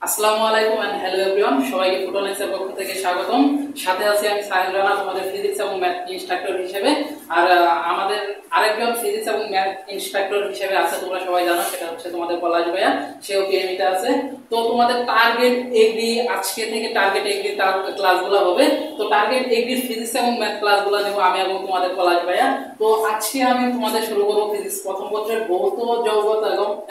আসসালামু আলাইকুম and hello everyone, সবাইকে ফুটনেক্সের পক্ষ থেকে স্বাগতম। সাথে আছি আমি সাহিল রানা, তোমাদের ফিজিক্স এবং ম্যাথ ইনস্ট্রাক্টর হিসেবে। আর আমাদের আরেকজন ফিজিক্স এবং ম্যাথ ইনস্ট্রাক্টর হিসেবে আছে, তোমরা সবাই জানো, সেটা হচ্ছে তোমাদের পলাশ ভাইয়া, সেও পিএমইতে আছে। তো তোমাদের টার্গেট এগ্রি, আজকে থেকে টার্গেট এগ্রি ক্লাসগুলো হবে। তো টার্গেট এগ্রি ফিজিক্স এবং ম্যাথ ক্লাসগুলো নেব আমি এবং তোমাদের পলাশ ভাইয়া। তো আজকে আমি তোমাদের শুরু করবো ফিজিক্স প্রথম পত্রের ভৌত জগৎ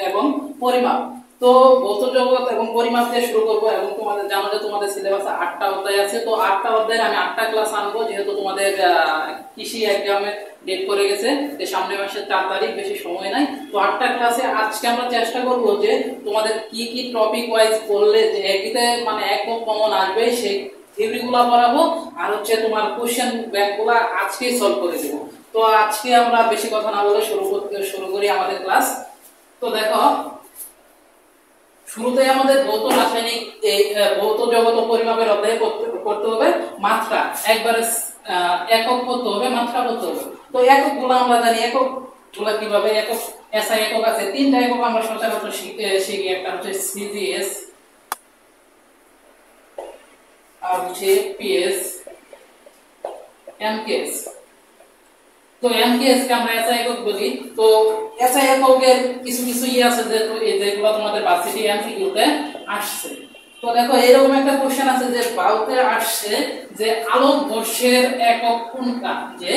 এবং পরিমাপ। তো ভৌত জগৎ এবং পরিমাপ দিয়ে শুরু করবো। এবং তোমাদের জানো যে তোমাদের সিলেবাসে 8টা অধ্যায় আছে। তো 8টা অধ্যায়ের আমি 8টা ক্লাস আনবো, যেহেতু তোমাদের কৃষি এক্সামের ডেট করে গেছে, যে সামনের মাসের 4 তারিখ, বেশি সময় নাই। তো 8টা ক্লাসে আজকে আমরা চেষ্টা করব যে তোমাদের কি কি টপিক ওয়াইজ পড়লে যে এগিতে মানে একদম কমন আসবে সেই থিওরিগুলো পড়াবো, আর হচ্ছে তোমার কোশ্চেন ব্যাংকগুলো আজকেই সলভ করে দেবো। তো আজকে আমরা বেশি কথা না বলে শুরু করি আমাদের ক্লাস। তো দেখো, শুরুতে আমাদের ভৌত রাসায়নিক ভৌত জগৎ ও পরিমাপের অধ্যায়ে করতে হবে মাত্রা, একবারে একক করতে হবে, মাত্রা করতে হবে। তো এককগুলো আমরা জানি, এককগুলো কিভাবে, একক এসআই একক আছে, 3টা একক আমরা সচরাচর শিখি। একটা হচ্ছে সিজিএস, আর হচ্ছে পিএস, এমকেএস। তো এমকেএস কে আমরা এসআই একক বলি। তো এসআই এককের কিছু কিছু আছে যেগুলো তোমাদের ভার্সিটি এমসিকিউতে আসছে। তো দেখো, এরকম একটা কোশ্চেন আছে যে বায়ুতে আসছে যে আলোক বর্ষের একক কোনটা, যে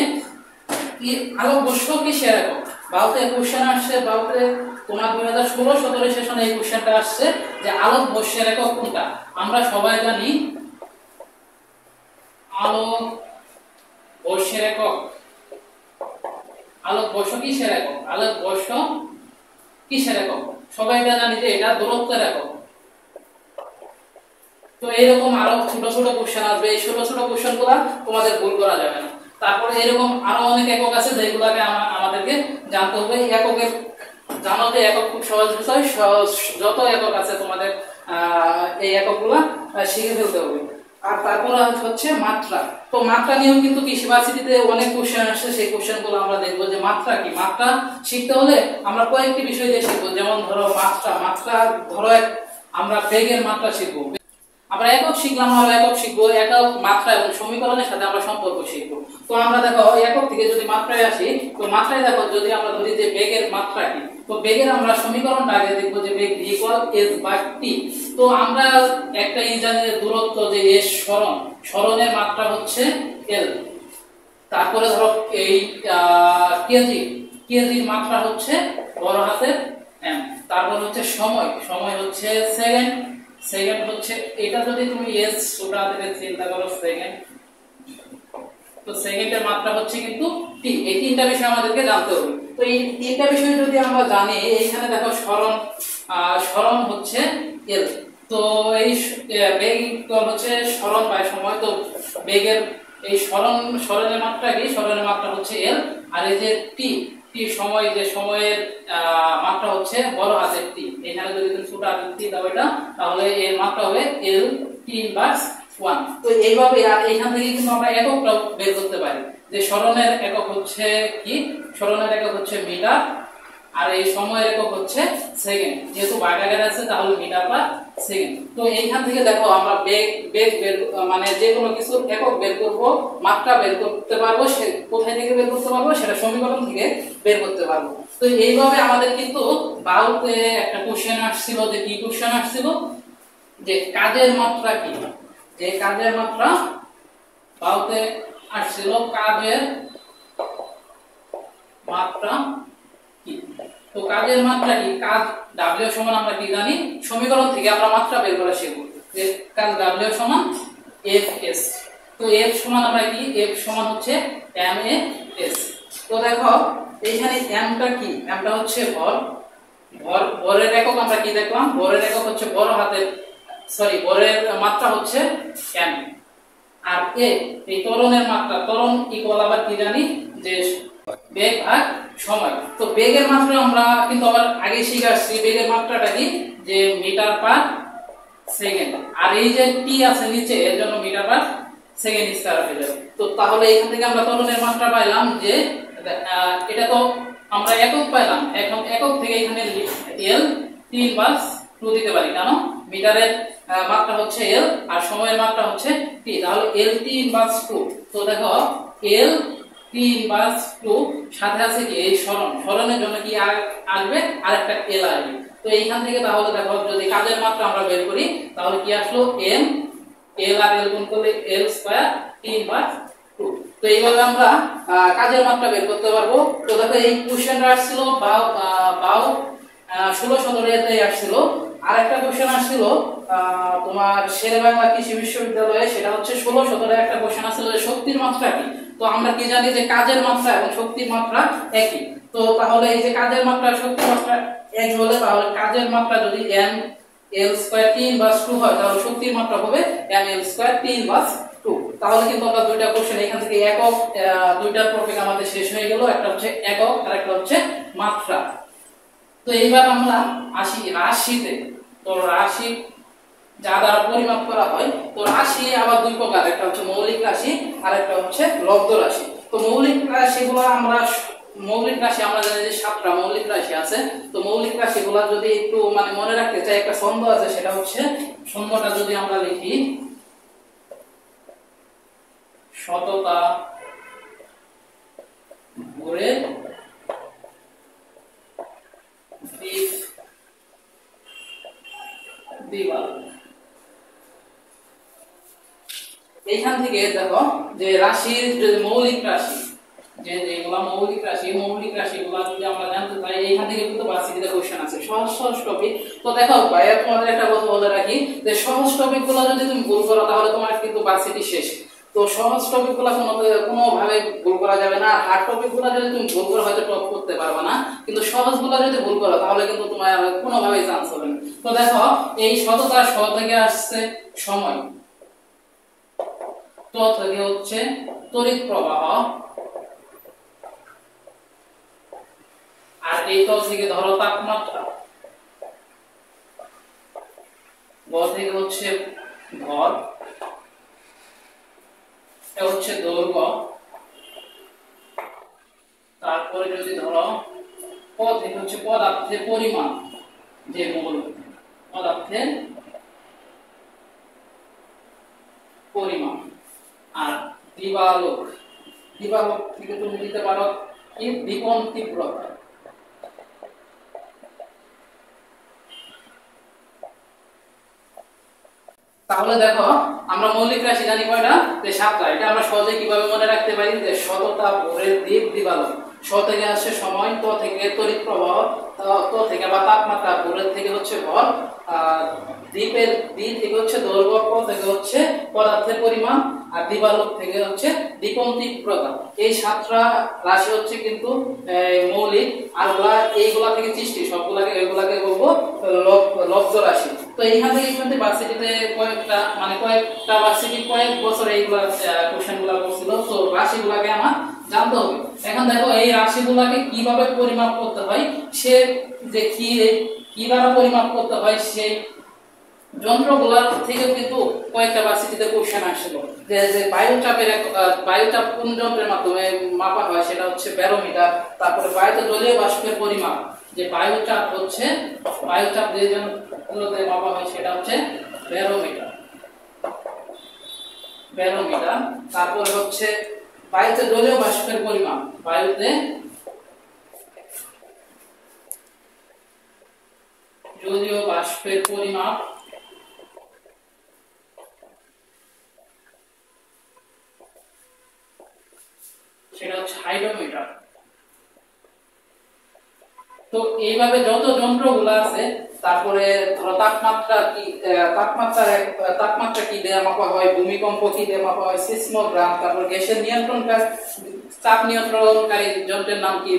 কি আলোক বর্ষ কিসের একক। বায়ুতে কোশ্চেন আসছে, বায়ুতে তোমার 2016-17 সেশনে এই কোশ্চেনটা আসছে যে আলোক বর্ষের একক কোনটা। আমরা সবাই জানি আলোক বর্ষের একক, আলোক বর্ষ কিসের একক, আলোক বর্ষ কিসের একক, সবাই জানি যে এটা দূরত্বের একক। তো এরকম আরো ছোট ছোট কোশ্চেন আসবে, এই ছোট ছোট কোশ্চেন গুলা তোমাদের ভুল করা যাবে না। তারপরে এরকম আরো অনেক একক আছে যেগুলোকে আমাদেরকে জানতে হবে। এককের জানো যে একক খুব সহজ বিষয়, যত একক আছে তোমাদের এই এককগুলা শিখে ফেলতে হবে। আর তারপর হচ্ছে মাত্রা। তো মাত্রা নিয়েও কিন্তু কৃষি ভার্সিটিতে অনেক কোশ্চেন আসছে, সেই কোশ্চেনগুলো আমরা দেখবো যে মাত্রা কি। মাত্রা শিখতে হলে আমরা কয়েকটি বিষয় দিয়ে শিখবো, যেমন ধরো মাত্রা ধরো আমরা বেগের মাত্রা শিখবো, আমরা একক শিখলাম, আরো একক শিখবো, একক মাত্রা এবং সমীকরণের সাথে আমরা সম্পর্ক শিখবো। তো আমরা দেখো একক থেকে যদি মাত্রায় আসি, তো মাত্রায় দেখো যদি আমরা ধরি যে বেগের মাত্রা কি, তো বেগের আমরা সমীকরণটা আগে দেখবো যে বেগ v=s/t। তো আমরা একটা জানি যে দূরত্ব, যে s সরণের মাত্রা হচ্ছে l। তারপরে ধরো এই কেজির মাত্রা হচ্ছে বড় হাতের m। তারপর হচ্ছে সময় হচ্ছে সেকেন্ড হচ্ছে, এটা যদি তুমি এস ছোট হাতে চিন্তা করো সেকেন্ড, তো সেকেন্ডের মাত্রা হচ্ছে কিন্তু টি। এই 3টা বিষয় আমাদেরকে জানতে হবে। তো এই 3টা বিষয় যদি আমরা জানি, এইখানে দেখো সরণ হচ্ছে এল। তো এই বেগ হচ্ছে সরণ বাই সময়। তো বেগের এই সরণের মাত্রা কি, সরণের মাত্রা হচ্ছে এল। আর এই যে টি সময়, যে সময়ের মাত্রা হচ্ছে বড় হাতের টি। এখানে যদি তুমি ছোট হাতের টি দাও এটা, তাহলে এর মাত্রা হবে এল t/1। তো এইভাবে, আর এখান থেকে কিন্তু আমরা এককটা বের করতে পারি যে সরণের একক হচ্ছে কি, সরণের একক হচ্ছে মিটার, আর এই সময়ের একক হচ্ছে সেকেন্ড। যেহেতু ভাগাকার আছে তাহলে মিটার/সেকেন্ড। তো এইখান থেকে দেখো আমরা বেগ বের মানে যে কোনো কিছু একক বের করব, মাত্রা বের করতে পারবো, সে কোথায় থেকে বের করতে পারবো, সেটা সমীকরণ থেকে বের করতে পারবো। তো এইভাবে আমাদের কিন্তু বায়ুতে একটা কোশ্চেন আসছিল, যে কি কোশ্চেন আসছিল, যে কাজের মাত্রা কি, যে কাজের মাত্রা বায়ুতে আসছিল, কাজের মাত্রা কি। তো কাজের মাত্রা কি, কাজ W সমান আমরা কি জানি, সমীকরণ থেকে আমরা মাত্রা বের করা শিখব, যে কাজ W সমান Fs। তো F সমান আমরা কি, F সমান হচ্ছে ma/s। তো দেখো এইখানে mটা কি, mটা হচ্ছে ভরের একক। আমরা কি দেখলাম, ভরের একক হচ্ছে বড় হাতের, ভরের মাত্রা হচ্ছে m। আর এই ত্বরণের মাত্রা, ত্বরণ ইকুয়াল আবার কি জানি, যে বেগ ভাগ সময়। তো বেগের মাত্রা আমরা কিন্তু আবার আগে শিখে আসছি, বেগের মাত্রাটা কি, যে মিটার/সেকেন্ড। আর এই যে টি আছে নিচে, এর জন্য মিটার/সেকেন্ড স্কয়ার হয়ে যাবে। তো তাহলে এখান থেকে আমরা ত্বরণের মাত্রা পাইলাম, যে এটা তো আমরা একক পাইলাম, এখন একক থেকে এখানে এল 3/1 টু দিতে পারি, কেন মিটারের মাত্রা হচ্ছে এল আর সময়ের মাত্রা হচ্ছে টি, তাহলে এল টি ইনভার্স টু। তো দেখো এল টি ইনভার্স টু সাথে আছে কি এই সরণের জন্য কি আসবে আর একটা এল আসবে। তো এইখান থেকে তাহলে দেখো যদি কাজের মাত্রা আমরা বের করি তাহলে কি আসলো এম এল আর এল গুণ করলে এল স্কয়ার টি ইনভার্স টু। তো এইভাবে আমরা কাজের মাত্রা বের করতে পারবো। তো দেখো এই কোশ্চেনটা আসছিল বাউ 16-17 আসছিল। আর একটা কোশ্চেন আসছিল তোমার শেরেবাংলা কৃষি বিশ্ববিদ্যালয়ে, সেটা হচ্ছে 16-17 একটা কোশ্চেন আসছিল যে শক্তির মাত্রা কি। তো আমরা কি জানি যে কাজের মাত্রা এবং শক্তির মাত্রা একই। তো তাহলে এই যে কাজের মাত্রা শক্তির মাত্রা এক হলে তাহলে কাজের মাত্রা যদি m l square t inverse 2 হয় তাহলে শক্তির মাত্রা হবে m l square t inverse 2। তাহলে কিন্তু আমরা দুইটা কোশ্চেন এখান থেকে একক দুইটার টপিক আমাদের শেষ হয়ে গেল, একটা হচ্ছে একক আর একটা হচ্ছে মাত্রা। তো এইবার আমরা আসি রাশিতে। তো রাশি যা দ্বারা পরিমাপ করা হয়, তো রাশি আবার দুই প্রকার, একটা হচ্ছে মৌলিক রাশি আর একটা হচ্ছে লব্ধ রাশি। তো মৌলিক রাশিগুলো আমরা জানি যে 7টা মৌলিক রাশি আছে। তো মৌলিক রাশিগুলো যদি একটু মানে মনে রাখতে চাই, একটা ছন্দ আছে, সেটা হচ্ছে ছন্দটা যদি আমরা লিখি শততা ভরের দিক দিবাল। এইখান থেকে দেখো যে রাশির যে মৌলিক রাশি যেগুলা মৌলিক রাশিগুলো যদি আমরা জানতে চাই এইখান থেকে কিন্তু ভার্সিটিতে কোশ্চেন আছে সহজ টপিক। তো দেখো ভাই তোমাদের একটা কথা বলে রাখি যে সহজ টপিকগুলো যদি তুমি ভুল করো তাহলে তোমার কিন্তু ভার্সিটি শেষ। তো সহজ টপিকগুলো কোনোভাবে ভুল করা যাবে না। হার্ড টপিকগুলো যদি তুমি ভুল করো হয়তো টপ করতে পারবে না, কিন্তু সহজগুলো যদি ভুল করো তাহলে কিন্তু তোমার কোনোভাবেই চান্স হবে না। তো দেখো এই শততা শ থেকে আসছে সময়, ত থেকে হচ্ছে তড়িৎ প্রবাহ, আর এই ত থেকে ধরো তাপমাত্রা, গ থেকে হচ্ছে ভর, এটা হচ্ছে দৈর্ঘ্য, তারপরে যদি ধরো প থেকে হচ্ছে পদার্থের পরিমাণ, যে মোল পদার্থের পরিমাণ, আর দিবালোক থেকে তুমি নিতে পারো কি দীপন তীব্রতা। তাহলে দেখো আমরা মৌলিক রাশি জানি কয়টা, যে 7টা। এটা আমরা সহজে কিভাবে মনে রাখতে পারি যে শততা ভরের দিক দিবালোক, শ থেকে আসছে সময়, ত থেকে তড়িৎ প্রবাহ, ত থেকে বা তাপমাত্রা, ভরের থেকে হচ্ছে ভর, দ্বীপের দ্বীপ থেকে হচ্ছে দৈর্ঘ্য, প থেকে হচ্ছে পদার্থের পরিমাণ, আর দিবালোক থেকে হচ্ছে দীপন তীব্রতা। এই 7টা রাশি হচ্ছে কিন্তু মৌলিক, আর এইগুলা থেকে সৃষ্টি এগুলাকে বলবো লব্ধ রাশি। তো এইখান থেকে কিন্তু ভার্সিটিতে কয়েকটা ভার্সিটি কয়েক বছর এইগুলা কোশ্চেনগুলো করছিল। তো রাশিগুলাকে আমার জানতে হবে। এখন দেখো এই রাশিগুলাকে কিভাবে পরিমাপ করতে হয়, সে যে কি দ্বারা পরিমাপ করতে হয় সেই যন্ত্রগুলোর থেকে কিন্তু কয়েকটা ভার্সিটিতে কোশ্চেন আসছিল। যে বায়ুচাপ কোন যন্ত্রের মাধ্যমে মাপা হয়, সেটা হচ্ছে ব্যারোমিটার। তারপরে বায়ুতে জলীয় বাষ্পের পরিমাপ, যে বায়ুচাপ যে যন্ত্রতে মাপা হয় সেটা হচ্ছে ব্যারোমিটার। তারপরে হচ্ছে বায়ুতে জলীয় বাষ্পের পরিমাপ, বায়ুতে জলীয় বাষ্পের পরিমাপ, সেটা হচ্ছে হাইড্রোমিটার। তো এইভাবে যত যন্ত্রগুলো আছে, তারপরে ধরো তাপমাত্রা কি দিয়ে মাপা হয়, ভূমিকম্প কি দিয়ে মাপা হয়, সিসমোগ্রাম, তারপর গ্যাসের চাপ নিয়ন্ত্রণকারী যন্ত্রের নাম কি,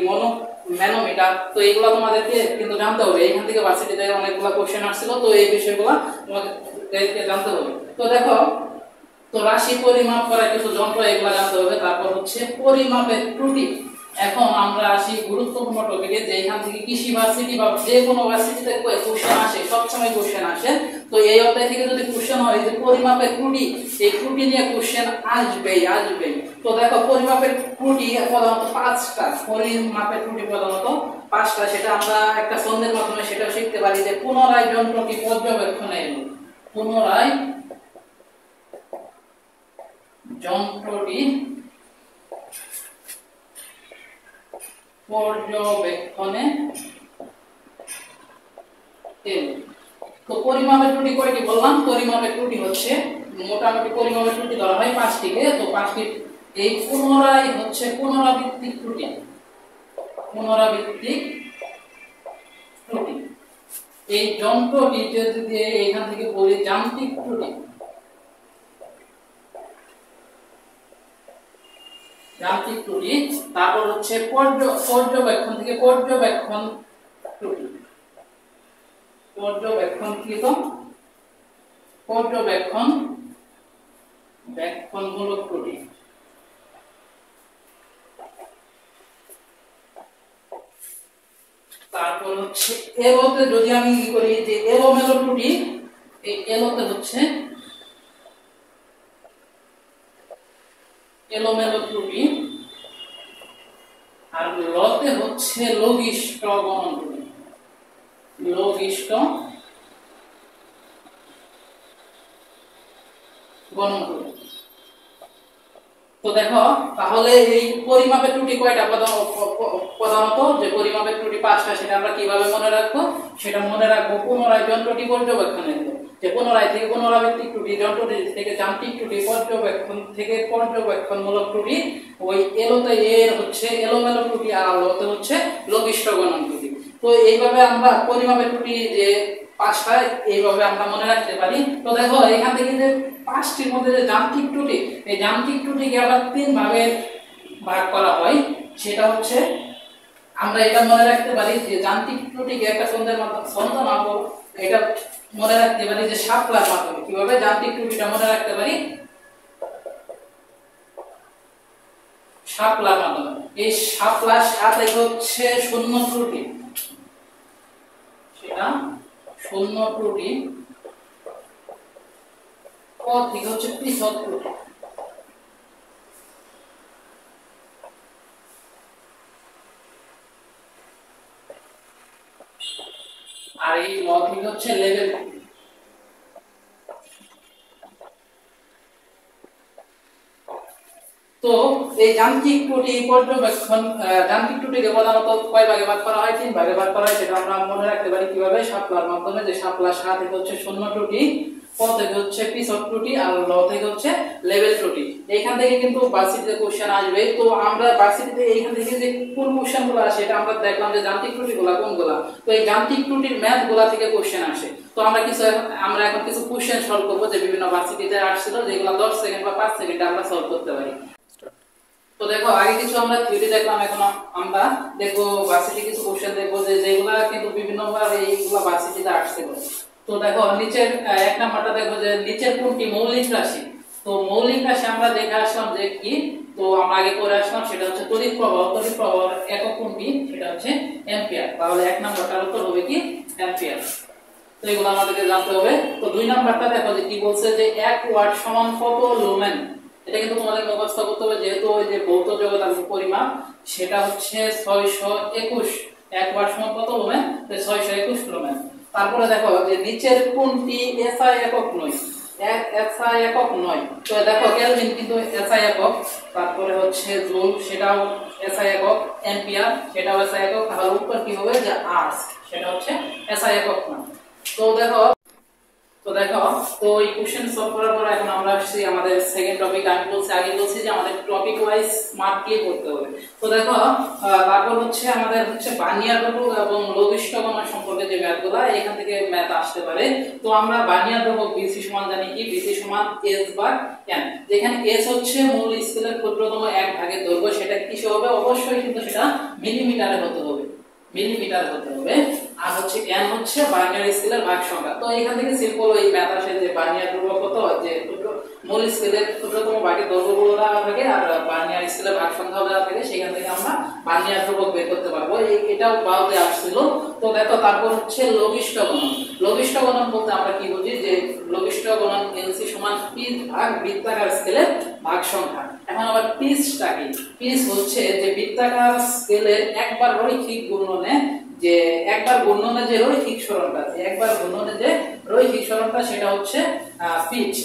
ম্যানোমিটার। তো এইগুলো তোমাদেরকে কিন্তু জানতে হবে। এখান থেকে ভার্সিটিতে অনেকগুলো কোশ্চেন আসছিল, তো এই বিষয়গুলো তোমাদেরকে জানতে হবে। তো দেখো তো রাশি পরিমাপ করা কিছু যন্ত্র এগুলো জানতে হবে। তারপর হচ্ছে পরিমাপের ত্রুটি। এখন আমরা আসি গুরুত্বপূর্ণ টপিকে, যে এখান থেকে কৃষি ভার্সিটি বা যে কোনো ভার্সিটিতে কোশ্চেন আসে, সবসময় কোশ্চেন আসে। তো এই অধ্যায় থেকে যদি কোশ্চেন হয় যে পরিমাপের ত্রুটি, এই ত্রুটি নিয়ে কোশ্চেন আসবেই। তো দেখো পরিমাপের ত্রুটি প্রধানত 5টা, পরিমাপের ত্রুটি প্রধানত 5টা, সেটা আমরা একটা ছন্দের মাধ্যমে সেটাও শিখতে পারি যে পুনরায় যন্ত্রটি পর্যবেক্ষণে এলো, পুনরায় যন্ত্রটি পর্যবেক্ষণে এলো। তো পরিমাপের ত্রুটি কয়টি বললাম? পরিমাপের ত্রুটি হচ্ছে মোটামুটি পরিমাপের ত্রুটি ধরা হয় 5টিকে। তো 5টি এই পুনরায় হচ্ছে পুনরাবৃত্তিক ত্রুটি, পুনরাবৃত্তিক ত্রুটি। এই যন্ত্রটি যদি এখান থেকে বলি যান্ত্রিক ত্রুটি, যান্ত্রিক ত্রুটি। তারপর হচ্ছে পর্যবেক্ষণ থেকে পর্যবেক্ষণ ত্রুটি, পর্যবেক্ষণমূলক ত্রুটি। তারপর হচ্ছে এলোতে যদি আমি কি করি যে এলোমেলো ত্রুটি, এই এলোতে হচ্ছে এলোমেলো ত্রুটি, আর লতে হচ্ছে লঘিষ্ঠ গণন ত্রুটি, লঘিষ্ঠ গণন ত্রুটি। তো দেখো তাহলে এই পরিমাপের ত্রুটি কয়টা? প্রধানত যে পরিমাপের ত্রুটি 5টা, সেটা আমরা কিভাবে মনে রাখবো? সেটা মনে রাখবো পুনরায় যন্ত্রটি পর্যবেক্ষণে এলো, যে পুনরায় থেকে পুনরাবৃত্তিক ত্রুটি, যন্ত্রটি থেকে যান্ত্রিক ত্রুটি, পর্যবেক্ষণ থেকে পর্যবেক্ষণমূলক ত্রুটি। ওই এলোতে এর হচ্ছে এলোমেলো ত্রুটি, আর লতে হচ্ছে লঘিষ্ঠ গণন ত্রুটি। তো এইভাবে আমরা পরিমাপের ত্রুটি যে 5টা এইভাবে আমরা মনে রাখতে পারি। তো দেখো এখান থেকে যে 5টির মধ্যে যে যান্ত্রিক ত্রুটি, এই যান্ত্রিক ত্রুটিকে আবার 3 ভাগে ভাগ করা হয়। সেটা হচ্ছে আমরা এটা মনে রাখতে পারি যে যান্ত্রিক ত্রুটিকে একটা ছন্দের মাধ্যমে, ছন্দ না বল, এটা মনে রাখতে পারি যে শাপলার মাধ্যমে। কিভাবে যান্ত্রিক ত্রুটিটা মনে রাখতে পারি? শাপলার মাধ্যমে। এই শাপলার সাথে হচ্ছে শূন্য ত্রুটি, সেটা শূন্য ত্রুটি, ক থেকে হচ্ছে পৃথক ত্রুটি। আর এই ল থেকে হচ্ছে লেভেল ত্রুটি। তো এই যান্ত্রিক ত্রুটি পর্যবেক্ষণ, যান্ত্রিক ত্রুটিকে প্রধানত কয় ভাগে ভাগ করা হয়? 3 ভাগে ভাগ করা হয়। সেটা আমরা মনে রাখতে পারি কিভাবে? শাপলার মাধ্যমে। যে শাপলার সা থেকে হচ্ছে শূন্য ত্রুটি, ক থেকে হচ্ছে পৃথক ত্রুটি, আর ল থেকে হচ্ছে লেভেল ত্রুটি। এইখান থেকে কিন্তু ভার্সিটিতে কোশ্চেন আসবে। তো আমরা ভার্সিটিতে এইখান থেকে যে কোন কোশ্চেনগুলো আসে এটা আমরা দেখলাম যে যান্ত্রিক ত্রুটিগুলো কোনগুলা। তো এই যান্ত্রিক ত্রুটির ম্যাথগুলো থেকে কোশ্চেন আসে। তো আমরা এখন কিছু কোশ্চেন সলভ করব যে বিভিন্ন ভার্সিটিতে আসছিল, যেগুলো 10 সেকেন্ড বা 5 সেকেন্ডে আমরা সলভ করতে পারি। তো দেখো আগে কিছু আমরা থিওরি দেখলাম, এখন আমরা দেখবো ভার্সিটি কিছু কোশ্চেন দেখবো যে যেগুলা কিন্তু বিভিন্ন ভাবে এইগুলা ভার্সিটিতে আসছিল। তো দেখো নিচের 1 নাম্বারটা দেখো যে নিচের কোনটি মৌলিক রাশি? তো মৌলিক রাশি আমরা দেখে আসলাম যে কি, তো আমরা আগে পড়ে আসলাম সেটা হচ্ছে তড়িৎ প্রবাহ। তড়িৎ প্রবাহের একক কোনটি? সেটা হচ্ছে অ্যাম্পিয়ার। তাহলে 1 নাম্বারটার উত্তর হবে কি? অ্যাম্পিয়ার। তো এগুলো আমাদেরকে জানতে হবে। তো 2 নাম্বারটা দেখো যে কি বলছে যে 1 ওয়াট সমান কত লুমেন। এটা কিন্তু তোমাদের মুখস্থ করতে হবে, যেহেতু ওই যে ভৌত জগতের পরিমাপ সেটা হচ্ছে 621। 1 ওয়াট সমান কত লুমেন? 621 লুমেন। তারপরে দেখো যে নিচের কোনটি এসআই একক নয়? এসআই একক নয়। তো দেখো কেলভিন কিন্তু এসআই একক, তারপরে হচ্ছে জুল সেটাও এসআই একক, অ্যাম্পিয়ার সেটাও এসআই একক। তাহলে উত্তর কি হবে? যে আর্স, সেটা হচ্ছে এসআই একক না। তো দেখো তো এই কোশ্চেন সলভ করার পর এখন আমরা আসছি আমাদের সেকেন্ড টপিক। আমি বলছি যে আমাদের টপিক ওয়াইজ স্মার্টলি করতে হবে। তো দেখো তারপর হচ্ছে আমাদের হচ্ছে বার্নিয়ার ধ্রুবক এবং লঘিষ্ঠ গণনা সম্পর্কে যে ম্যাথগুলো এখান থেকে ম্যাথ আসতে পারে। তো আমরা বার্নিয়ার ধ্রুবক BC সমান জানি কি? BC সমান S/n, যেখানে S হচ্ছে মূল স্কেলের ক্ষুদ্রতম 1 ভাগের দৈর্ঘ্য। সেটা কিসে হবে? অবশ্যই কিন্তু সেটা মিলিমিটারে হতে হবে, মিলিমিটার হতে হবে। আর হচ্ছে n হচ্ছে বার্নিয়ার স্কেলের ভাগ সংখ্যা। তো এখান থেকে সিম্পল ওই ম্যাথ আসে যে বার্নিয়ার ধ্রুবক কত, যে মূল স্কেলের ক্ষুদ্রতম ভাগের দৈর্ঘ্য দেওয়া থাকে আর বার্নিয়ার স্কেলের ভাগ সংখ্যা দেওয়া থাকে, সেখান থেকে আমরা বার্নিয়ার ধ্রুবক বের করতে পারবো। এটাও বাউতে আসছিল। তো দেখো তারপর হচ্ছে লঘিষ্ঠ গণন। লঘিষ্ঠ গণন বলতে আমরা কি বুঝি? যে লঘিষ্ঠ গণন LC সমান P ভাগ বৃত্তাকার স্কেলের ভাগ সংখ্যা। এখন আবার পিচটা কি? পিচ হচ্ছে যে বৃত্তাকার স্কেলের একবার রৈখিক ঘূর্ণনে যে একবার ঘূর্ণনে যে রৈখিক সরণটা আছে, একবার ঘূর্ণনে যে রৈখিক সরণটা সেটা হচ্ছে পিচ।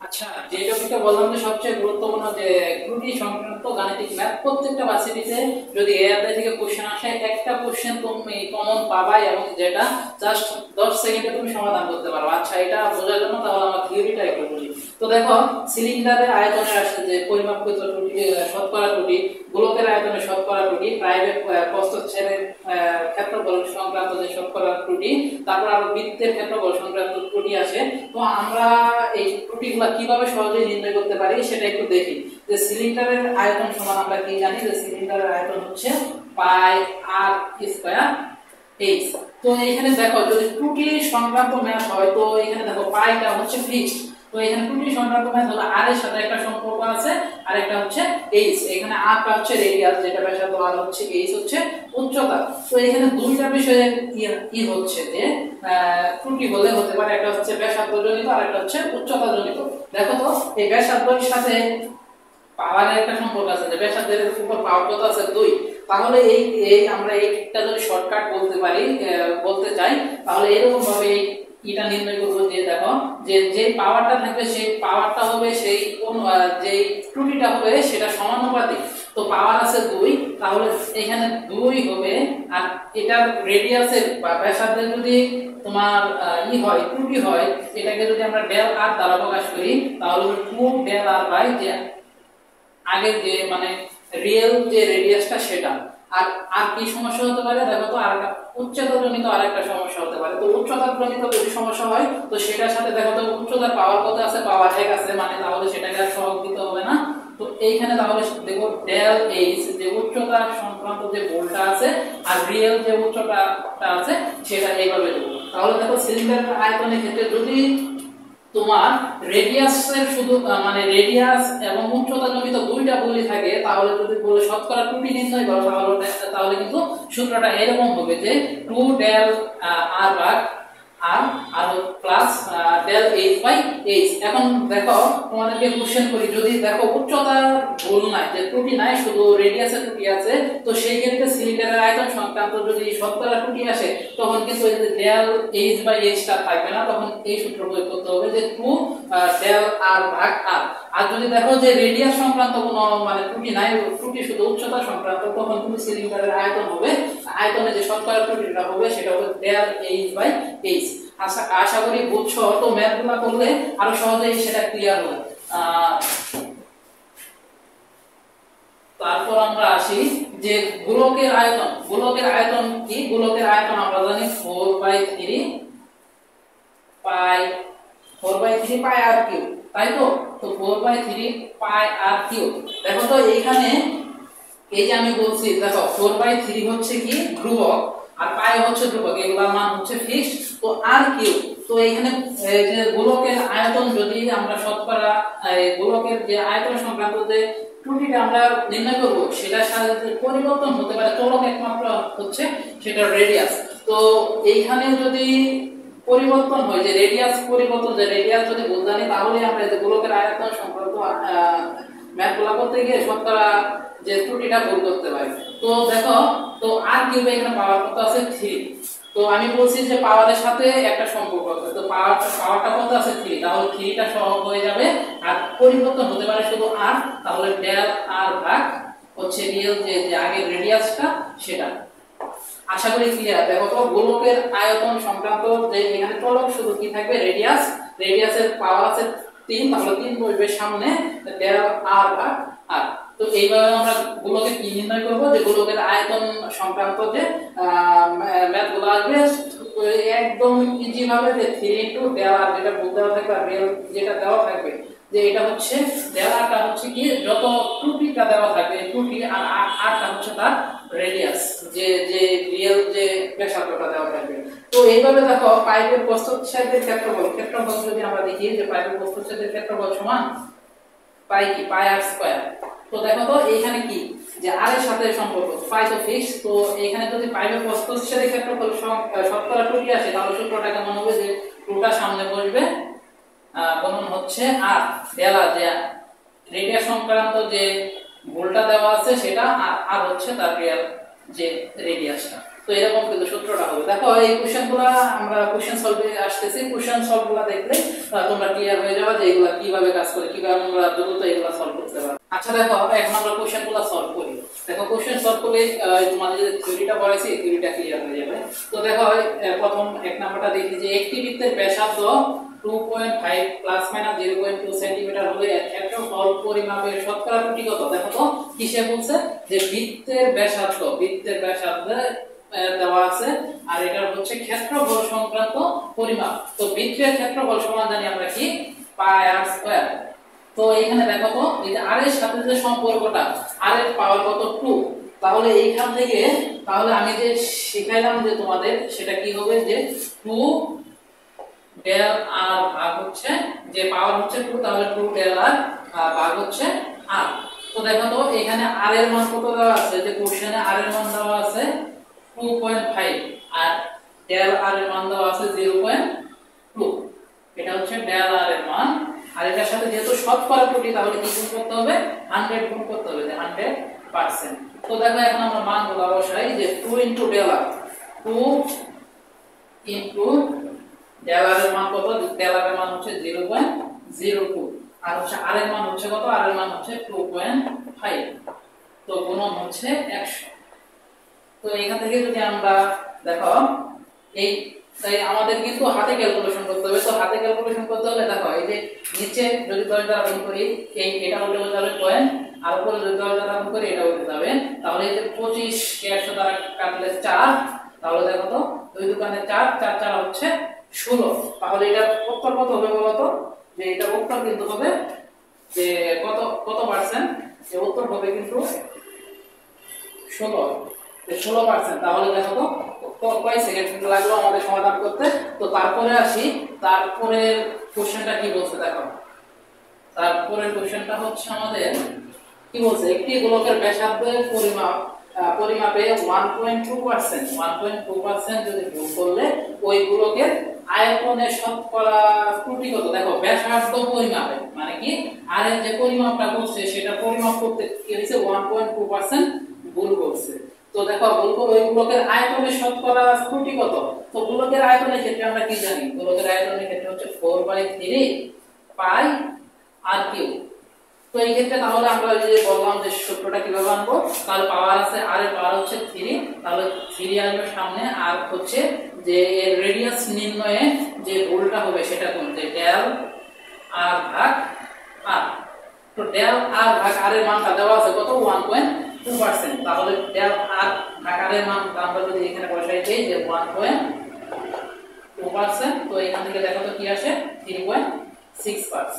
আচ্ছা, যে টপিকটা বললাম যে সবচেয়ে গুরুত্বপূর্ণ যে ত্রুটি সংক্রান্ত গাণিতিক ম্যাথ, প্রত্যেকটা ভার্সিটিতে যদি এই অধ্যায় থেকে কোশ্চেন আসে, একটা কোশ্চেন তুমি কমন পাবাই এবং যেটা জাস্ট 10 সেকেন্ডে তুমি সমাধান করতে পারো। আচ্ছা, এটা বোঝার জন্য তাহলে আমরা থিওরিটা একটু বলি। তো দেখো, সিলিন্ডারের আয়তনের আসছে যে পরিমাপকৃত ত্রুটি, শতকরা ত্রুটি, গোলকের আয়তনে শতকরা ত্রুটি, প্রাইভেট প্রস্থচ্ছেদের ক্ষেত্রফল সংক্রান্ত যে শতকরা ত্রুটি, তারপর আরো বৃত্তের ক্ষেত্রফল সংক্রান্ত ত্রুটি আসে। তো আমরা এই ত্রুটিগুলো কিভাবে সহজে নির্ণয় করতে পারি সেটা একটু দেখি। যে সিলিন্ডারের আয়তন সমান আমরা কি জানি, যে সিলিন্ডারের আয়তন হচ্ছে পাই আর স্কয়ার এইচ। তো এখানে দেখো, যদি ত্রুটি সংক্রান্ত ম্যাথ হয় তো এখানে দেখো পাইটা হচ্ছে ফিক্সড। তো এখানে ত্রুটি সংক্রান্ত ম্যাথ হলো আর এর সাথে একটা সম্পর্ক আছে, আর একটা হচ্ছে এইচ। এখানে আরটা হচ্ছে রেডিয়াস যেটা ব্যাসার্ধ, আর হচ্ছে এইচ হচ্ছে উচ্চতা। তো এখানে দুইটা বিষয়ে কি হচ্ছে যে ত্রুটি হলে হতে পারে, একটা হচ্ছে ব্যাসার্ধ জনিত আর একটা হচ্ছে উচ্চতা জনিত। দেখো তো, এই ব্যাসার্ধের সাথে পাওয়ারের একটা সম্পর্ক আছে, যে ব্যাসার্ধের উপর পাওয়ার কত আছে 2। তাহলে এই আমরা এইটা যদি শর্টকাট বলতে পারি, বলতে চাই, তাহলে এরকম ভাবে এটা নির্ণয় করব যে দেখো, যে যে পাওয়ারটা থাকবে সেই পাওয়ারটা হবে সেই যে ত্রুটিটা হবে সেটা সমানুপাতিক। তো পাওয়ার আছে 2, তাহলে এখানে 2 হবে। আর এটার রেডিয়াসের বা ব্যাসার্ধের যদি তোমার হয় ত্রুটি হয়, এটাকে যদি আমরা ডেল আর দ্বারা প্রকাশ করি তাহলে 2 ডেল আর বাই যে আগের যে মানে রিয়েল যে রেডিয়াসটা সেটা। আর আর কি সমস্যা হতে পারে দেখো তো, আর উচ্চতা জনিত আরেকটা সমস্যা হতে পারে। তো উচ্চতা জনিত যদি সমস্যা হয় তো সেটার সাথে দেখো তো উচ্চতার পাওয়ার কত আছে, পাওয়ার 1 আছে, মানে তাহলে সেটাকে আর সহগ দিতে হবে না। তো এইখানে তাহলে দেখো ডেল এইচ যে উচ্চতা সংক্রান্ত যে বলটা আছে আর রিয়েল যে উচ্চতাটা আছে সেটা এইভাবে দেবো। তাহলে দেখো, সিলিন্ডারের আয়তনের ক্ষেত্রে যদি তোমার রেডিয়াসের শুধু মানে রেডিয়াস এবং উচ্চতা জনিত দুইটা বলি থাকে, তাহলে যদি বলে শতকরা ত্রুটি নির্ণয় করো তাহলে কিন্তু সূত্রটা এরকম হবে যে 2 ডেল আর ভাগ আর আর plus del H by H. এখন দেখো, তোমাদেরকে কোশ্চেন করি, যদি দেখো উচ্চতার ভুল নাই, যে ত্রুটি নাই, শুধু রেডিয়াসের ত্রুটি আছে, তো সেই ক্ষেত্রে সিলিন্ডারের আয়তন সংক্রান্ত যদি শতকরা ত্রুটি আসে তখন কিন্তু এই যে ডেল এইচ বাই এইচটা থাকবে না, তখন এই সূত্র প্রয়োগ করতে হবে যে 2 ডেল আর ভাগ আর। আর যদি দেখো যে রেডিয়াস সংক্রান্ত কোনো মানে ত্রুটি নাই, ত্রুটি শুধু উচ্চতা সংক্রান্ত, তখন কিন্তু সিলিন্ডারের আয়তন হবে, আয়তনে যে শতকরা ত্রুটিটা হবে সেটা হবে ডেল এইচ বাই এইচ। আশা করি বুঝছো। তো ম্যাথগুলো করলে আরো সহজেই সেটা ক্লিয়ার হবে। তারপর আমরা আসি যে গোলকের আয়তন। গোলকের আয়তন কি? গোলকের আয়তন আমরা জানি 4/3 পাই, 4/3 পাই আর কিউব, তাই তো? তো 4/3 পাই আর কিউব। দেখো তো এইখানে এই যে আমি বলছি, দেখো 4/3 হচ্ছে কি ধ্রুবক আর পাই হচ্ছে ধ্রুবক, এগুলোর মান হচ্ছে ফিক্সড। তো আর কিউব, তো এখানে যে গোলকের আয়তন যদি আমরা শতকরা গোলকের যে আয়তন সংক্রান্ত যে ত্রুটিটা আমরা নির্ণয় করব সেটার সাথে পরিবর্তন হতে পারে চলক একমাত্র হচ্ছে সেটা রেডিয়াস। তো এইখানে যদি পরিবর্তন হয়, যে রেডিয়াস পরিবর্তন, যে রেডিয়াস যদি ভুল জানি তাহলে আমরা যে গোলকের আয়তন সংক্রান্ত ম্যাথগুলো করতে গিয়ে শতকরা যে ত্রুটিটা ভুল করতে পারি। তো দেখো, তো আর কিউবে এখানে পাওয়ার কত আছে 3। তো আমি বলছি যে পাওয়ারের সাথে একটা সম্পর্ক আছে, তো পাওয়ারটা কত আছে 3, তাহলে 3টা সহগ হয়ে যাবে। আর পরিবর্তন হতে পারে শুধু আর, তাহলে ডেল আর ভাগ হচ্ছে রিয়েল যে আগের রেডিয়াসটা সেটা। আশা করি ক্লিয়ার। দেখো তো, গোলকের আয়তন সংক্রান্ত যে এখানে চলক শুধু কি থাকবে রেডিয়াস, রেডিয়াসের পাওয়ার আছে 3, তাহলে 3 বসবে সামনে, ডেল আর ভাগ আর। তো এইভাবে আমরা গোলকের কি নির্ণয় করব, যে গোলকের আয়তন সংক্রান্ত যে ম্যাথগুলো আসবে একদম ইজি ভাবে, যে 3 ডেল আর যেটা বলতে দেওয়া থাকবে আর রিয়েল যেটা দেওয়া থাকবে, যে এটা হচ্ছে ডেল আরটা হচ্ছে কি যত ত্রুটিটা দেওয়া থাকবে ত্রুটি, আর আরটা হচ্ছে তার রেডিয়াস যে যে রিয়েল যে ব্যাসার্ধটা দেওয়া থাকবে। তো এইভাবে দেখো, পাইপের প্রস্থচ্ছেদের ক্ষেত্রফল যদি আমরা দেখি, যে পাইপের প্রস্থচ্ছেদের ক্ষেত্রফল সমান পাই কি পাই আর স্কয়ার। তো দেখো তো এইখানে কি যে আর এর সাথে সম্পর্ক পাই তো ফিক্স, তো এখানে যদি পাইপের প্রস্থচ্ছেদের ক্ষেত্রফল শতকরা 2 আসে তাহলে সূত্রটা কেমন হবে যে 2টা সামনে বসবে গুণন হচ্ছে আর ডেল আর যে রেডিয়াস সংক্রান্ত যে ভুলটা দেওয়া আছে সেটা আর হচ্ছে তার রিয়াল যে রেডিয়াসটা। তো এরকম কিন্তু সূত্রটা হবে। দেখো এই কোশ্চেনগুলো আমরা কোশ্চেন সলভে আসতেছি, কোশ্চেন সলভগুলো দেখলে তোমরা ক্লিয়ার হয়ে যাবে যে এগুলা কিভাবে কাজ করে, কিভাবে আমরা দ্রুত এগুলা সলভ করতে পারবো। আচ্ছা দেখো এখন আমরা কোশ্চেনগুলো সলভ করি। দেখো কোশ্চেন সলভ করলে তোমাদের যে থিওরিটা পড়াইছি থিওরিটা ক্লিয়ার হয়ে যাবে। তো দেখো প্রথম এক নাম্বারটা দেখি যে একটি বৃত্তের ব্যাসার্ধ 2.5 প্লাস মাইনাস 0.2 সেন্টিমিটার হলে এর ক্ষেত্রফল পরিমাপের শতকরা ত্রুটি কত? দেখো তো কিসে বলছে যে বৃত্তের ব্যাসার্ধ দেওয়া আছে আর এটা হচ্ছে ক্ষেত্রফল সংক্রান্ত পরিমাপ। তো বৃত্তের ক্ষেত্রফল সমান জানি আমরা কি পাই আর স্কয়ার। তো এখানে দেখো তো এই যে আর এর সাথে যে সম্পর্কটা আর এর পাওয়ার কত 2, তাহলে এইখান থেকে তাহলে আমি যে শিখাইলাম যে তোমাদের সেটা কি হবে যে 2 ডেল আর ভাগ হচ্ছে যে পাওয়ার হচ্ছে 2, তাহলে 2 ডেল আর ভাগ হচ্ছে আর। তো দেখো তো এখানে আর এর মান কত দেওয়া আছে যে কোশ্চেনে আর এর মান দেওয়া আছে 2.5 আর ডেল আর এর মান দেওয়া আছে 0.2। এটা হচ্ছে ডেল আর এর মান আর এটার সাথে যেহেতু শতকরা ত্রুটি তাহলে কি গুণ করতে হবে 100 গুণ করতে হবে যে 100%। তো দেখো এখন আমরা মানগুলো বসাই যে 2 ডেল আর 2 ডেল আর এর মান কত? ডেল আর এর মান হচ্ছে 0.02 আর হচ্ছে আর এর মান হচ্ছে কত? আর এর মান হচ্ছে 2.5, তো গুণন হচ্ছে 100। তো এখান থেকে যদি আমরা দেখো এই তাই আমাদের কিন্তু হাতে ক্যালকুলেশন করতে হবে। তো হাতে ক্যালকুলেশন করতে হলে দেখো এই যে নিচে যদি 10 দ্বারা গুণ করি এই এটা উল্টে যাবে পয়েন্ট আর উপরে যদি 10 দ্বারা গুণ করি এটা উল্টে যাবে, তাহলে এই যে 25 কে 100 দ্বারা কাটলে 4, তাহলে দেখো তো 2 দোকানে 4 4 4 হচ্ছে 16। তাহলে এটা উত্তর কত হবে বলো তো? যে এটা উত্তর কিন্তু হবে যে কত কত পার্সেন্ট? যে উত্তর হবে কিন্তু 16%। তাহলে দেখো তো কয় সেকেন্ড লাগলো আমাদের সমাধান করতে। তো তারপরে আসি, তারপরের কোশ্চেনটা কি বলছে দেখো। তারপরের কোশ্চেনটা হচ্ছে আমাদের কি বলছে একটি গোলকের ব্যাসার্ধের পরিমাপে 1.2% যদি ভুল করলে ওই গোলকের আয়তনের শতকরা ত্রুটি কত? দেখো ব্যাসার্ধ পরিমাপে মানে কি আর এর যে পরিমাপটা করছে সেটা পরিমাপ করতে কি হয়েছে 1.2% ভুল করছে। তো দেখো ওই গোলকের আয়তনের শতকরা ত্রুটি কত? তো গোলকের আয়তনের ক্ষেত্রে আমরা কি জানি? গোলকের আয়তনের ক্ষেত্রে হচ্ছে 4/3 পাই আর কিউ। তো এই ক্ষেত্রে তাহলে আমরা যে বললাম যে সূত্রটা কিভাবে আনবো, তাহলে পাওয়ার আছে আর এর পাওয়ার হচ্ছে 3, তাহলে 3 আসবে সামনে আর হচ্ছে যে এর রেডিয়াস নির্ণয়ে যে ভুলটা হবে সেটা কোন যে ডেল আর ভাগ আর। তো ডেল আর ভাগ আর এর মানটা দেওয়া আছে কত 1.2%, তাহলে ডেল আর ভাগ আর এর মান আমরা যদি এখানে বসাই দেই যে 1.2%, তো এখান থেকে দেখো তো কি আসে 3.6%।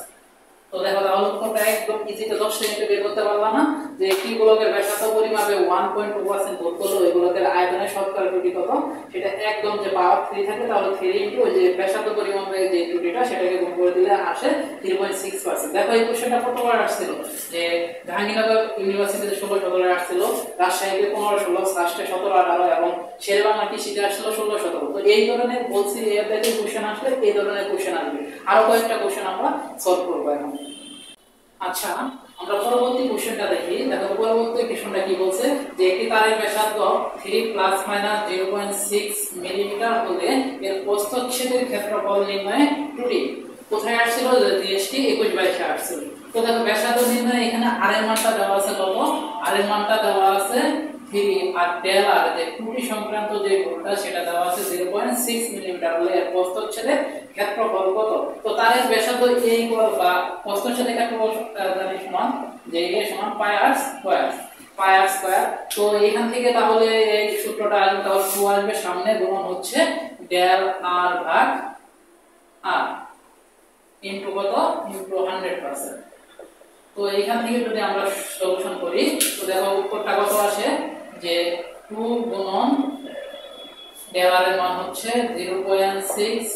তো দেখো তাহলে উত্তরটা একদম ইজিতে 10 সেকেন্ডে বের করতে পারলাম না যে একটি গোলকের ব্যাসার্ধ পরিমাপে 1.2% ভুল করলে ওই গোলকের আয়তনের শতকরা ত্রুটি কত? সেটা একদম যে পাওয়ার 3 থাকে তাহলে 3 ইনটু ওই যে ব্যাসার্ধ পরিমাপে যে ত্রুটিটা সেটাকে গুণ করে দিলে আসে 3.6%। দেখো এই কোশ্চেনটা কতবার আসছিল যে জাহাঙ্গীরনগর ইউনিভার্সিটিতে 16-17 আসছিল, রাজশাহীতে 15-16, রাষ্ট্রে 17-18 এবং শেরেবাংলা কৃষিতে আসছিল 16-17। তো এই ধরনের বলছি এর থেকে কোশ্চেন আসলে এই ধরনের কোশ্চেন আসবে। আরো কয়েকটা কোশ্চেন আমরা সলভ করব এখন। আচ্ছা আমরা পরবর্তী কোশ্চেনটা দেখি। দেখো পরবর্তী কোশ্চেনটা কি বলছে যে একটি তারের ব্যাসার্ধ 3 ± 0.6 মিলিমিটার হলে এর প্রস্থচ্ছেদের ক্ষেত্রফল নির্ণয়ে ত্রুটি কোথায় আসছিল? জিএসটি 21/22 আসছিল। তো দেখো ব্যাসার্ধ নির্ণয়ে এখানে আর এর মানটা দেওয়া আছে কত? আর এর মানটা দেওয়া আছে 3 আর ডেল আর যে ত্রুটি সংক্রান্ত যে ভুলটা সেটা দেওয়া আছে 0.6 মিলিমিটার হলে এর প্রস্থচ্ছেদের ক্ষেত্রফল কত? তো তারের ব্যাসার্ধ এই বা প্রস্থচ্ছেদের ক্ষেত্রফল জানি সমান যে এ সমান পাই আর স্কয়ার। তো এখান থেকে তাহলে এই সূত্রটা আসবে, তাহলে 2 আসবে সামনে, গুণন হচ্ছে ডেল আর ভাগ আর ইনটু কত ইনটু 100%। তো এইখান থেকে যদি আমরা সলিউশন করি তো দেখো উত্তরটা কত আসে যে 2 গুণন ডেল আর এর মান হচ্ছে 0.6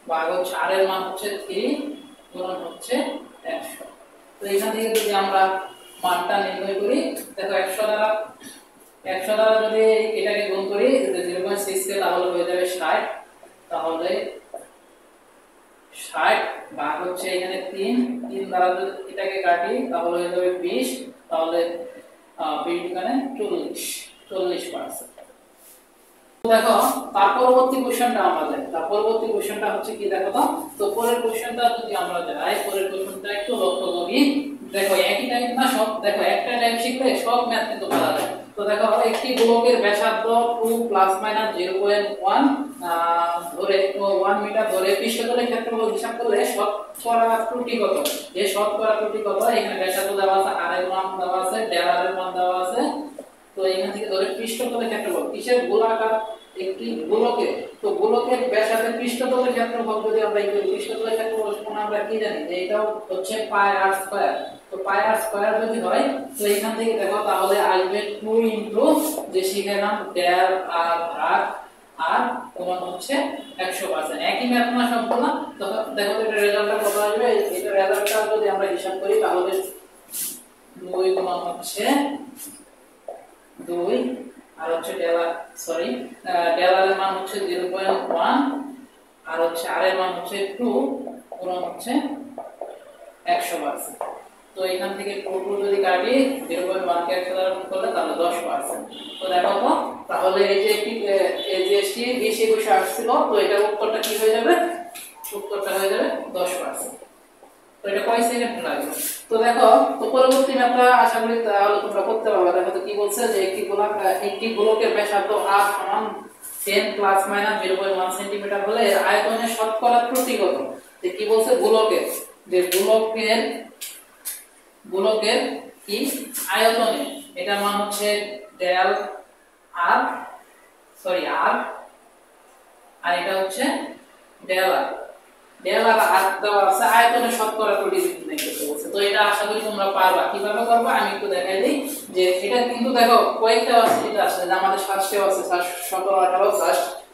ভাগ হচ্ছে আর এর মান হচ্ছে 3 গুণন হচ্ছে 100। তো এখান থেকে যদি আমরা মানটা নির্ণয় করি। দেখো 100 দ্বারা যদি এটাকে গুণ করি 0.6 কে, তাহলে হয়ে যাবে 60। তাহলে 60 ভাগ হচ্ছে এখানে 3 দ্বারা যদি এটাকে কাটি তাহলে হয়ে যাবে 20। তাহলে 20 এখানে 40%। দেখো তার পরবর্তী কোশ্চেনটা আমরা যাই। তার পরবর্তী কোশ্চেনটা হচ্ছে কি দেখো তো পরের কোশ্চেনটা যদি আমরা যাই, পরের কোশ্চেনটা একটু লক্ষ্য করি। দেখো একই টাইপ না সব, দেখো একটা টাইপ শিখলে সব ম্যাথ কিন্তু পারা যায়। তো দেখো একটি গোলকের ব্যাসার্ধ 2 ± 0.1 ধরে 1 মিটার ধরে পৃষ্ঠতলের ক্ষেত্রফল হিসাব করলে শতকরা ত্রুটি কত? যে শতকরা ত্রুটি কত, এখানে ব্যাসার্ধ দেওয়া আছে, আর এর মান দেওয়া আছে, ডেল আর এর মান দেওয়া আছে। তো এখান থেকে ধরে পৃষ্ঠতলের ক্ষেত্রফল কিসের গোলাকার একটি গোলকের, তো গোলকের ব্যাসার্ধের পৃষ্ঠতলের ক্ষেত্রফল যদি আমরা এই পৃষ্ঠতলের ক্ষেত্রফল সমান আমরা কি জানি যে এটাও হচ্ছে পাই আর স্কয়ার। তো পাই আর স্কয়ার যদি হয় তো এখান থেকে দেখো তাহলে আসবে 2 ইনটু যে শিখলাম ডেল আর ভাগ আর কোণ হচ্ছে 100%। একই ম্যাথ না সবগুলো। তো দেখো এটা রেজাল্টটা কত আসবে, এটা রেজাল্টটা যদি আমরা হিসাব করি তাহলে 2 গুণ হচ্ছে 2 আর হচ্ছে ডেল আর এর মান হচ্ছে 0.1 আর হচ্ছে আর এর মান হচ্ছে 2 গুণ হচ্ছে 100%। তো এখান থেকে 2 যদি কাটি 0.1 কে 100 দ্বারা গুণ করলে তাহলে 10%। তো দেখো তো তাহলে এই যে এসটি 20 আসছিল, তো এটার উত্তরটা কি হয়ে যাবে? উত্তরটা হয়ে যাবে 10%। তো এটা কয় সেকেন্ড লাগবে? তো দেখো তো পরবর্তী ম্যাথটা আশা করি তাহলে তোমরা করতে পারবে। দেখো তো কি বলছে যে একটি গোলকের ব্যাসার্ধ r সমান 10 ± 0.1 সেন্টিমিটার হলে এর আয়তনের শতকরা ত্রুটি কত? যে কি বলছে গোলকের কি আয়তনে, এটার মান হচ্ছে ডেল আর আর এটা হচ্ছে ডেল আর দেওয়া আছে, আয়তনের শতকরা ত্রুটি নির্ণয় করতে বলছে। তো এটা আশা করি তোমরা পারবা। কিভাবে করবা আমি একটু দেখাই দিই। যে এটা কিন্তু দেখো কয়েকটা ভার্সিটিতে আসছে, যে আমাদের শাস্ত্রেও আছে 17, 18,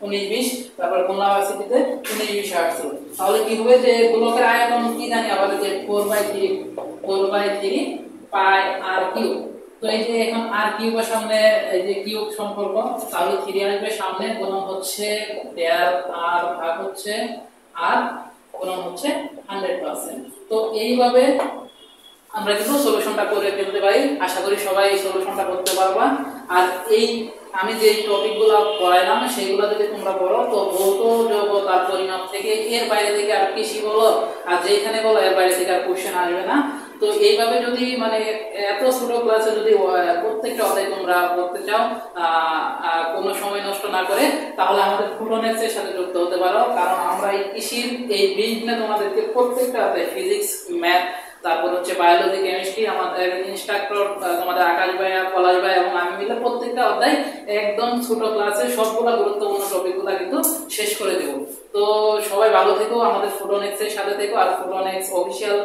19, 20, তারপর খুলনা ভার্সিটিতে 19, 20 আসছে। তাহলে কি হবে যে গোলকের আয়তন কি জানি আবার যে 4/3 পাই আর কিউব। তো এই যে এখন আর কিউবের সামনে এই যে কিউব সম্পর্ক, তাহলে 3 আসবে সামনে, গুণ হচ্ছে ডেল আর ভাগ হচ্ছে আর কোণ হচ্ছে 100%। তো এইভাবে আমরা কিন্তু সলিউশনটা করে ফেলতে পারি। আশা করি সবাই এই সলিউশনটা করতে পারবা। আর এই আমি যে টপিকগুলো পড়াইলাম সেগুলো যদি তোমরা পড়ো তো ভৌত জড়তার পরিমাপ থেকে এর বাইরে থেকে আর কৃষি বলো আর যেখানে বলো এর বাইরে থেকে আর কোশ্চেন আসবে না। তো এইভাবে যদি মানে এত ছোট ক্লাসে যদি প্রত্যেকটা অধ্যায় তোমরা পড়তে চাও কোনো সময় নষ্ট না করে, তাহলে আমাদের ফুটনেক্স এর সাথে যুক্ত হতে পারো। কারণ আমরা এই কৃষির এই বিজ্ঞানে তোমাদেরকে প্রত্যেকটা অধ্যায় ফিজিক্স, ম্যাথ, তারপর হচ্ছে বায়োলজি, কেমিস্ট্রি, আমাদের ইনস্ট্রাক্টর তোমাদের আকাশ ভাই, পলাশ ভাই এবং আমি মিলে প্রত্যেকটা অধ্যায় একদম ছোট ক্লাসে সবগুলো গুরুত্বপূর্ণ টপিকগুলো কিন্তু শেষ করে দেব। তো সবাই ভালো থেকো, আমাদের ফুটনেক্স এর সাথে থেকো। আর ফুটনেক্স অফিসিয়াল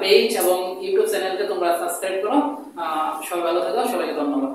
পেজ এবং ইউটিউব চ্যানেলকে তোমরা সাবস্ক্রাইব করো। সবাই ভালো থেকো, সবাইকে ধন্যবাদ।